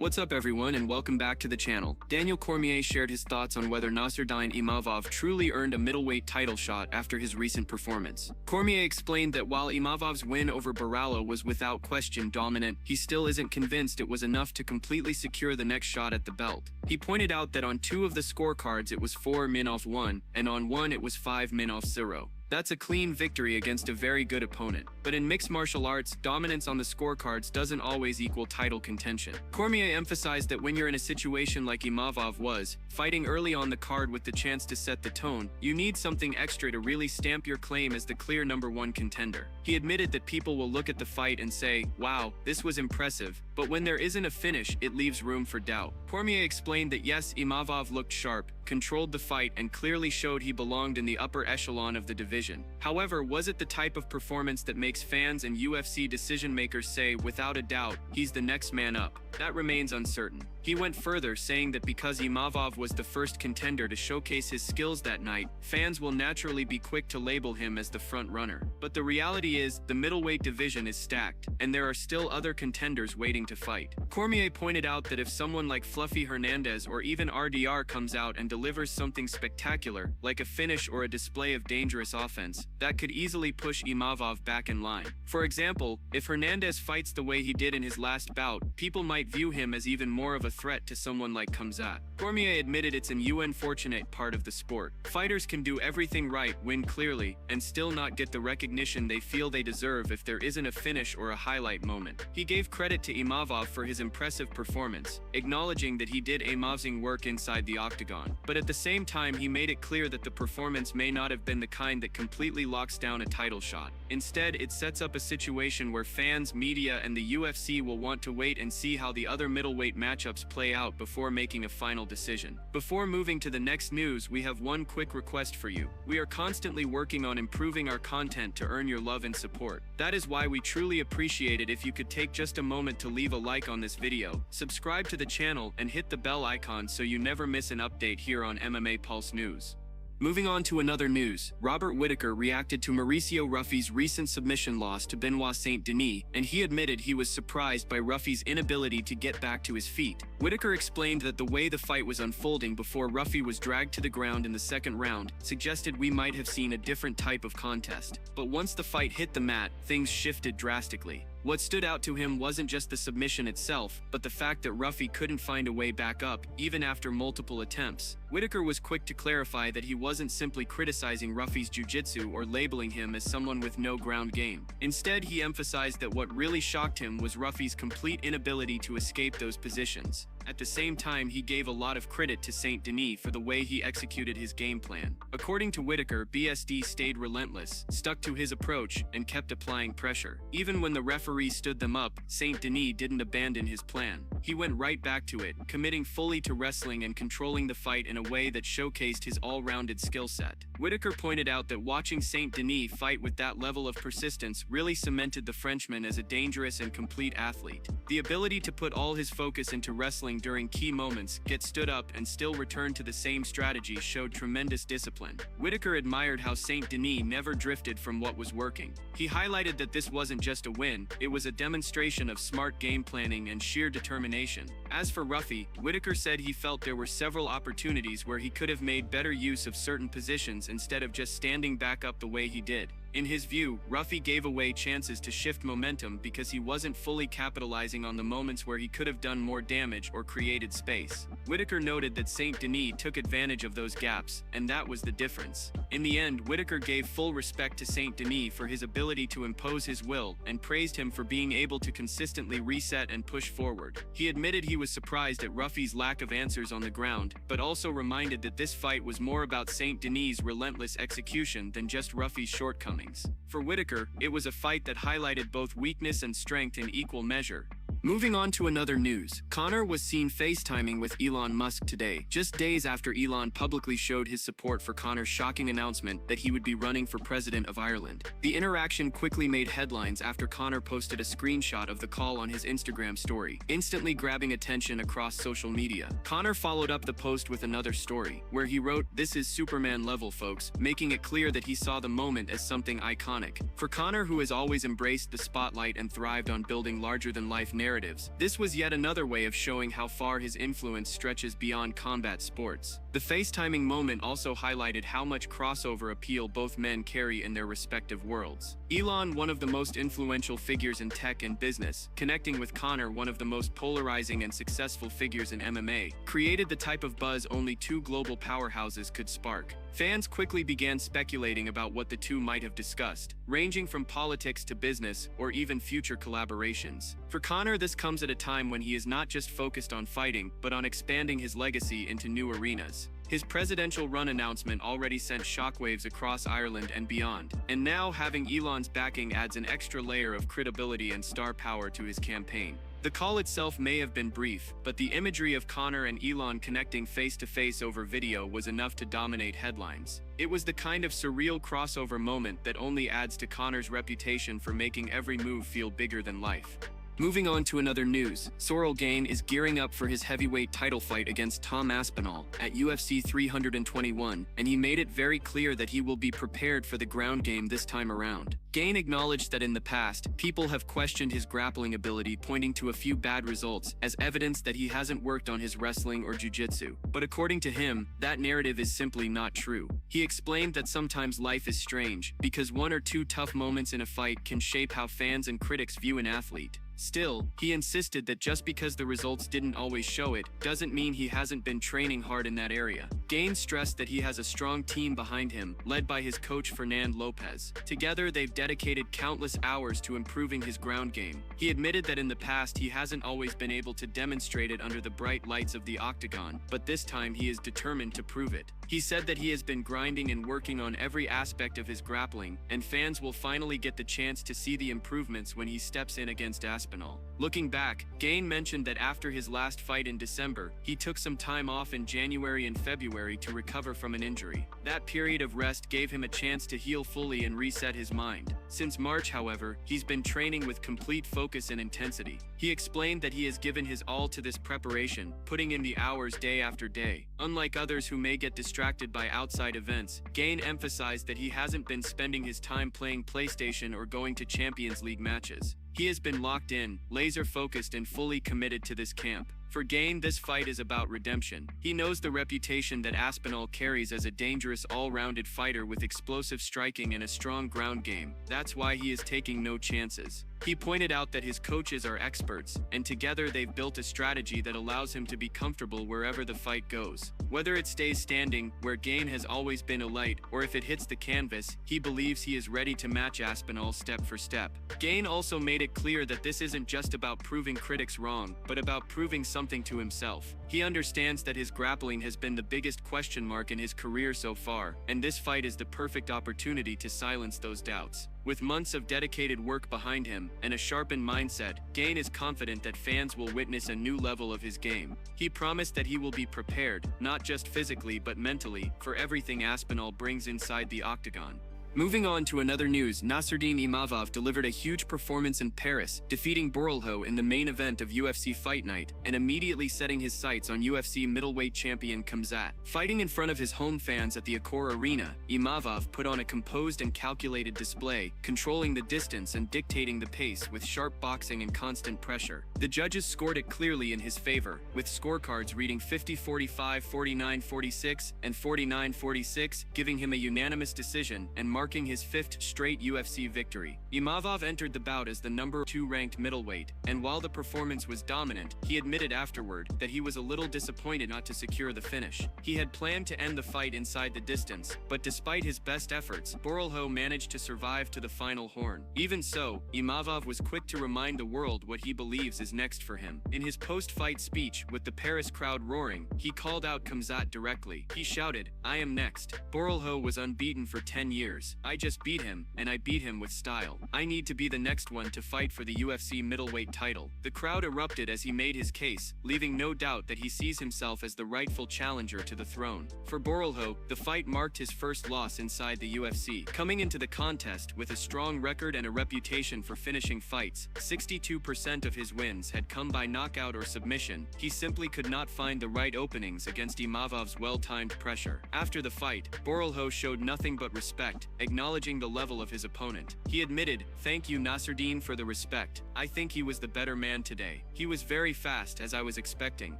What's up everyone and welcome back to the channel. Daniel Cormier shared his thoughts on whether Nassourdine Imavov truly earned a middleweight title shot after his recent performance. Cormier explained that while Imavov's win over Boralho was without question dominant, he still isn't convinced it was enough to completely secure the next shot at the belt. He pointed out that on 2 of the scorecards it was 4-1, and on 1 it was 5-0. That's a clean victory against a very good opponent. But in mixed martial arts, dominance on the scorecards doesn't always equal title contention. Cormier emphasized that when you're in a situation like Imavov was, fighting early on the card with the chance to set the tone, you need something extra to really stamp your claim as the clear #1 contender. He admitted that people will look at the fight and say, wow, this was impressive, but when there isn't a finish, it leaves room for doubt. Cormier explained that yes, Imavov looked sharp, controlled the fight, and clearly showed he belonged in the upper echelon of the division. However, was it the type of performance that makes fans and UFC decision-makers say, without a doubt, he's the next man up? That remains uncertain. He went further, saying that because Imavov was the first contender to showcase his skills that night, fans will naturally be quick to label him as the front runner. But the reality is, the middleweight division is stacked, and there are still other contenders waiting to fight. Cormier pointed out that if someone like Fluffy Hernandez or even RDR comes out and delivers something spectacular, like a finish or a display of dangerous offense, that could easily push Imavov back in line. For example, if Hernandez fights the way he did in his last bout, people might view him as even more of a threat to someone like Khamzat. Cormier admitted it's an unfortunate part of the sport. Fighters can do everything right, win clearly, and still not get the recognition they feel they deserve if there isn't a finish or a highlight moment. He gave credit to Imavov for his impressive performance, acknowledging that he did amazing work inside the octagon. But at the same time, he made it clear that the performance may not have been the kind that completely locks down a title shot. Instead, it sets up a situation where fans, media, and the UFC will want to wait and see how the other middleweight matchups play out before making a final decision. Before moving to the next news, we have one quick request for you. We are constantly working on improving our content to earn your love and support. That is why we truly appreciate it if you could take just a moment to leave a like on this video, subscribe to the channel, and hit the bell icon so you never miss an update here on MMA Pulse News. Moving on to another news, Robert Whittaker reacted to Mauricio Ruffy's recent submission loss to Benoit Saint-Denis, and he admitted he was surprised by Ruffy's inability to get back to his feet. Whittaker explained that the way the fight was unfolding before Ruffy was dragged to the ground in the second round suggested we might have seen a different type of contest. But once the fight hit the mat, things shifted drastically. What stood out to him wasn't just the submission itself, but the fact that Ruffy couldn't find a way back up, even after multiple attempts. Whittaker was quick to clarify that he wasn't simply criticizing Ruffy's jiu-jitsu or labeling him as someone with no ground game. Instead, he emphasized that what really shocked him was Ruffy's complete inability to escape those positions. At the same time, he gave a lot of credit to Saint-Denis for the way he executed his game plan. According to Whittaker, BSD stayed relentless, stuck to his approach, and kept applying pressure. Even when the referee stood them up, Saint-Denis didn't abandon his plan. He went right back to it, committing fully to wrestling and controlling the fight in a way that showcased his all-rounded skill set. Whittaker pointed out that watching Saint-Denis fight with that level of persistence really cemented the Frenchman as a dangerous and complete athlete. The ability to put all his focus into wrestling during key moments, get stood up, and still return to the same strategy showed tremendous discipline. Whittaker admired how Saint-Denis never drifted from what was working. He highlighted that this wasn't just a win, it was a demonstration of smart game planning and sheer determination. As for Ruffy, Whittaker said he felt there were several opportunities where he could have made better use of certain positions instead of just standing back up the way he did. In his view, Ruffy gave away chances to shift momentum because he wasn't fully capitalizing on the moments where he could have done more damage or created space. Whittaker noted that Saint-Denis took advantage of those gaps, and that was the difference. In the end, Whittaker gave full respect to Saint-Denis for his ability to impose his will, and praised him for being able to consistently reset and push forward. He admitted he was surprised at Ruffy's lack of answers on the ground, but also reminded that this fight was more about Saint-Denis' relentless execution than just Ruffy's shortcomings. For Whittaker, it was a fight that highlighted both weakness and strength in equal measure. Moving on to another news, Conor was seen FaceTiming with Elon Musk today, just days after Elon publicly showed his support for Conor's shocking announcement that he would be running for president of Ireland. The interaction quickly made headlines after Conor posted a screenshot of the call on his Instagram story, instantly grabbing attention across social media. Conor followed up the post with another story, where he wrote, "This is Superman level, folks," making it clear that he saw the moment as something iconic. For Conor, who has always embraced the spotlight and thrived on building larger-than-life narratives, narratives. This was yet another way of showing how far his influence stretches beyond combat sports. The FaceTiming moment also highlighted how much crossover appeal both men carry in their respective worlds. Elon, one of the most influential figures in tech and business, connecting with Conor, one of the most polarizing and successful figures in MMA, created the type of buzz only two global powerhouses could spark. Fans quickly began speculating about what the two might have discussed, ranging from politics to business or even future collaborations. For Conor, this comes at a time when he is not just focused on fighting, but on expanding his legacy into new arenas. His presidential run announcement already sent shockwaves across Ireland and beyond, and now having Elon's backing adds an extra layer of credibility and star power to his campaign. The call itself may have been brief, but the imagery of Conor and Elon connecting face-to-face over video was enough to dominate headlines. It was the kind of surreal crossover moment that only adds to Conor's reputation for making every move feel bigger than life. Moving on to another news, Ciryl Gane is gearing up for his heavyweight title fight against Tom Aspinall at UFC 321, and he made it very clear that he will be prepared for the ground game this time around. Gane acknowledged that in the past, people have questioned his grappling ability, pointing to a few bad results as evidence that he hasn't worked on his wrestling or jiu-jitsu. But according to him, that narrative is simply not true. He explained that sometimes life is strange, because one or two tough moments in a fight can shape how fans and critics view an athlete. Still, he insisted that just because the results didn't always show it, doesn't mean he hasn't been training hard in that area. Gane stressed that he has a strong team behind him, led by his coach Fernand Lopez. Together, they've dedicated countless hours to improving his ground game. He admitted that in the past he hasn't always been able to demonstrate it under the bright lights of the octagon, but this time he is determined to prove it. He said that he has been grinding and working on every aspect of his grappling, and fans will finally get the chance to see the improvements when he steps in against Aspinall. Looking back, Gane mentioned that after his last fight in December, he took some time off in January and February to recover from an injury. That period of rest gave him a chance to heal fully and reset his mind. Since March, however, he's been training with complete focus and intensity. He explained that he has given his all to this preparation, putting in the hours day after day. Unlike others who may get distracted by outside events, Gane emphasized that he hasn't been spending his time playing PlayStation or going to Champions League matches. He has been locked in, laser-focused and fully committed to this camp. For Gane, this fight is about redemption. He knows the reputation that Aspinall carries as a dangerous all-rounded fighter with explosive striking and a strong ground game. That's why he is taking no chances. He pointed out that his coaches are experts, and together they've built a strategy that allows him to be comfortable wherever the fight goes. Whether it stays standing, where Gane has always been elite, or if it hits the canvas, he believes he is ready to match Aspinall step for step. Gane also made it clear that this isn't just about proving critics wrong, but about proving something to himself. He understands that his grappling has been the biggest question mark in his career so far, and this fight is the perfect opportunity to silence those doubts. With months of dedicated work behind him and a sharpened mindset, Gane is confident that fans will witness a new level of his game. He promised that he will be prepared, not just physically but mentally, for everything Aspinall brings inside the octagon. Moving on to another news, Nassourdine Imavov delivered a huge performance in Paris, defeating Boralho in the main event of UFC Fight Night, and immediately setting his sights on UFC middleweight champion Khamzat. Fighting in front of his home fans at the Accor Arena, Imavov put on a composed and calculated display, controlling the distance and dictating the pace with sharp boxing and constant pressure. The judges scored it clearly in his favor, with scorecards reading 50-45, 49-46, and 49-46, giving him a unanimous decision and marking his fifth straight UFC victory. Imavov entered the bout as the number 2 ranked middleweight, and while the performance was dominant, he admitted afterward that he was a little disappointed not to secure the finish. He had planned to end the fight inside the distance, but despite his best efforts, Boralho managed to survive to the final horn. Even so, Imavov was quick to remind the world what he believes is next for him. In his post-fight speech, with the Paris crowd roaring, he called out Khamzat directly. He shouted, "I am next." Boralho was unbeaten for 10 years. "I just beat him, and I beat him with style. I need to be the next one to fight for the UFC middleweight title." The crowd erupted as he made his case, leaving no doubt that he sees himself as the rightful challenger to the throne. For Boralho, the fight marked his first loss inside the UFC. Coming into the contest with a strong record and a reputation for finishing fights, 62% of his wins had come by knockout or submission. He simply could not find the right openings against Imavov's well-timed pressure. After the fight, Boralho showed nothing but respect, acknowledging the level of his opponent. He admitted, "Thank you, Nassourdine, for the respect. I think he was the better man today. He was very fast, as I was expecting.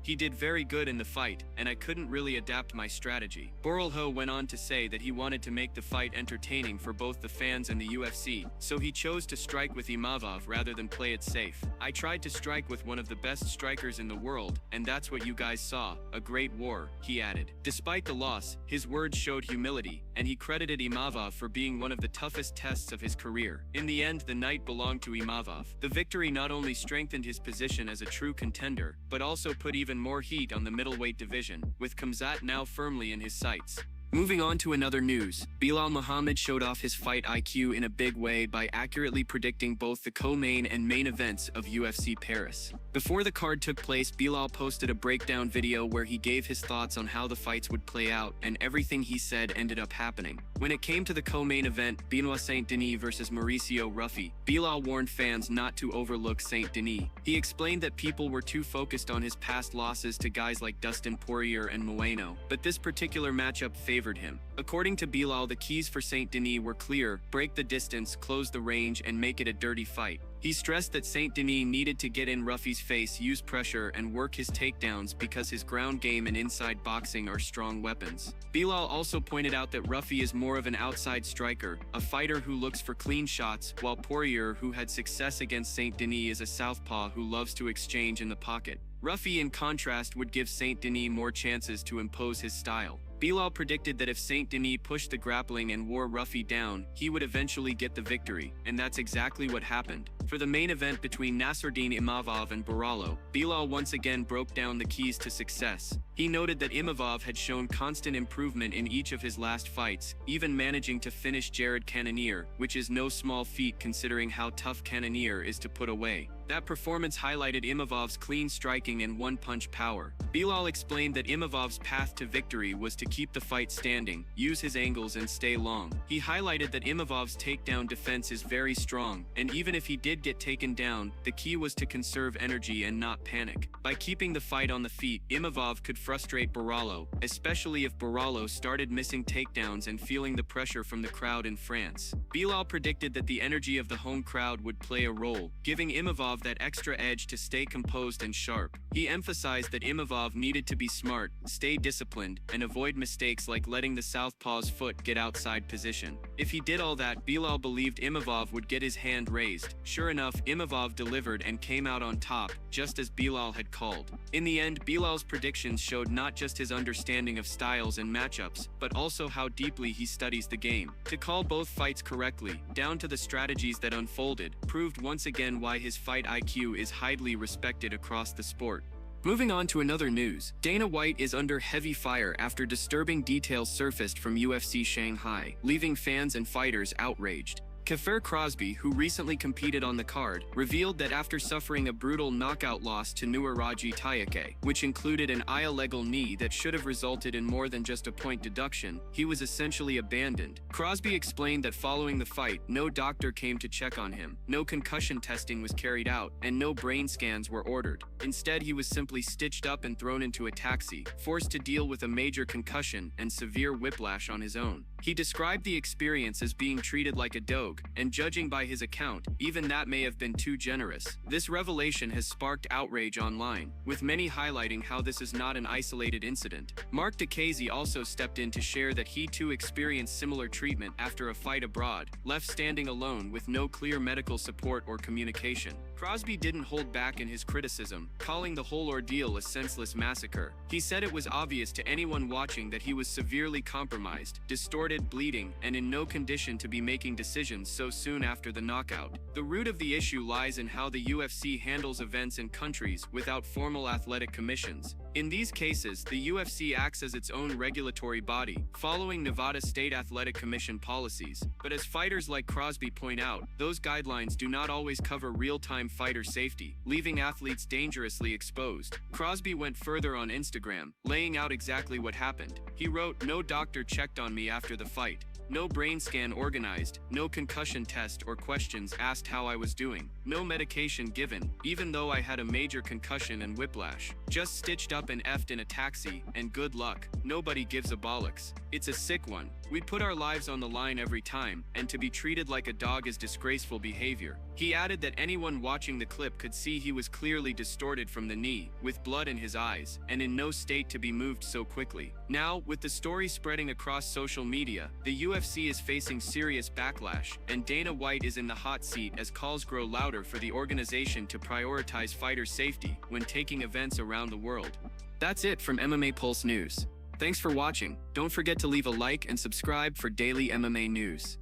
He did very good in the fight, and I couldn't really adapt my strategy." Boralho went on to say that he wanted to make the fight entertaining for both the fans and the UFC, so he chose to strike with Imavov rather than play it safe. "I tried to strike with one of the best strikers in the world, and that's what you guys saw, a great war," he added. Despite the loss, his words showed humility, and he credited Imavov for being one of the toughest tests of his career. In the end, the night belonged to Imavov. The victory not only strengthened his position as a true contender, but also put even more heat on the middleweight division, with Khamzat now firmly in his sights. Moving on to another news, Belal Muhammad showed off his fight IQ in a big way by accurately predicting both the co-main and main events of UFC Paris. Before the card took place, Belal posted a breakdown video where he gave his thoughts on how the fights would play out, and everything he said ended up happening. When it came to the co-main event, Benoit Saint-Denis versus Mauricio Ruffi, Belal warned fans not to overlook Saint-Denis. He explained that people were too focused on his past losses to guys like Dustin Poirier and Moreno, but this particular matchup favored him. According to Belal, the keys for Saint-Denis were clear: break the distance, close the range, and make it a dirty fight. He stressed that Saint-Denis needed to get in Ruffi's face, use pressure, and work his takedowns because his ground game and inside boxing are strong weapons. Belal also pointed out that Ruffi is more of an outside striker, a fighter who looks for clean shots, while Poirier, who had success against Saint-Denis, is a southpaw who loves to exchange in the pocket. Ruffi, in contrast, would give Saint-Denis more chances to impose his style. Belal predicted that if Saint-Denis pushed the grappling and wore Ruffi down, he would eventually get the victory, and that's exactly what happened. For the main event between Nassourdine Imavov and Boralho, Belal once again broke down the keys to success. He noted that Imavov had shown constant improvement in each of his last fights, even managing to finish Jared Cannonier, which is no small feat considering how tough Cannonier is to put away. That performance highlighted Imavov's clean striking and one-punch power. Belal explained that Imavov's path to victory was to keep the fight standing, use his angles, and stay long. He highlighted that Imavov's takedown defense is very strong, and even if he did get taken down, the key was to conserve energy and not panic. By keeping the fight on the feet, Imavov could frustrate Boralho, especially if Boralho started missing takedowns and feeling the pressure from the crowd in France. Belal predicted that the energy of the home crowd would play a role, giving Imavov that extra edge to stay composed and sharp. He emphasized that Imavov needed to be smart, stay disciplined, and avoid mistakes like letting the southpaw's foot get outside position. If he did all that, Belal believed Imavov would get his hand raised. Sure enough, Imavov delivered and came out on top, just as Belal had called. In the end, Belal's predictions showed not just his understanding of styles and matchups, but also how deeply he studies the game. To call both fights correctly, down to the strategies that unfolded, proved once again why his fight IQ is highly respected across the sport. Moving on to another news, Dana White is under heavy fire after disturbing details surfaced from UFC Shanghai, leaving fans and fighters outraged. Kiefer Crosby, who recently competed on the card, revealed that after suffering a brutal knockout loss to Nuaraji Tayake, which included an illegal knee that should have resulted in more than just a point deduction, he was essentially abandoned. Crosby explained that following the fight, no doctor came to check on him, no concussion testing was carried out, and no brain scans were ordered. Instead, he was simply stitched up and thrown into a taxi, forced to deal with a major concussion and severe whiplash on his own. He described the experience as being treated like a dog, and judging by his account, even that may have been too generous. This revelation has sparked outrage online, with many highlighting how this is not an isolated incident. Mark DeCasey also stepped in to share that he too experienced similar treatment after a fight abroad, left standing alone with no clear medical support or communication. Crosby didn't hold back in his criticism, calling the whole ordeal a senseless massacre. He said it was obvious to anyone watching that he was severely compromised, distorted, bleeding, and in no condition to be making decisions so soon after the knockout. The root of the issue lies in how the UFC handles events in countries without formal athletic commissions. In these cases, the UFC acts as its own regulatory body, following Nevada State Athletic Commission policies. But as fighters like Crosby point out, those guidelines do not always cover real-time fighter safety, leaving athletes dangerously exposed. Crosby went further on Instagram, laying out exactly what happened. He wrote, "No doctor checked on me after the fight. No brain scan organized, no concussion test or questions asked how I was doing, no medication given, even though I had a major concussion and whiplash. Just stitched up and effed in a taxi, and good luck. Nobody gives a bollocks. It's a sick one. "We put our lives on the line every time, and to be treated like a dog is disgraceful behavior." He added that anyone watching the clip could see he was clearly distorted from the knee, with blood in his eyes, and in no state to be moved so quickly. Now, with the story spreading across social media, the UFC is facing serious backlash, and Dana White is in the hot seat as calls grow louder for the organization to prioritize fighter safety when taking events around the world. That's it from MMA Pulse News. Thanks for watching. Don't forget to leave a like and subscribe for daily MMA news.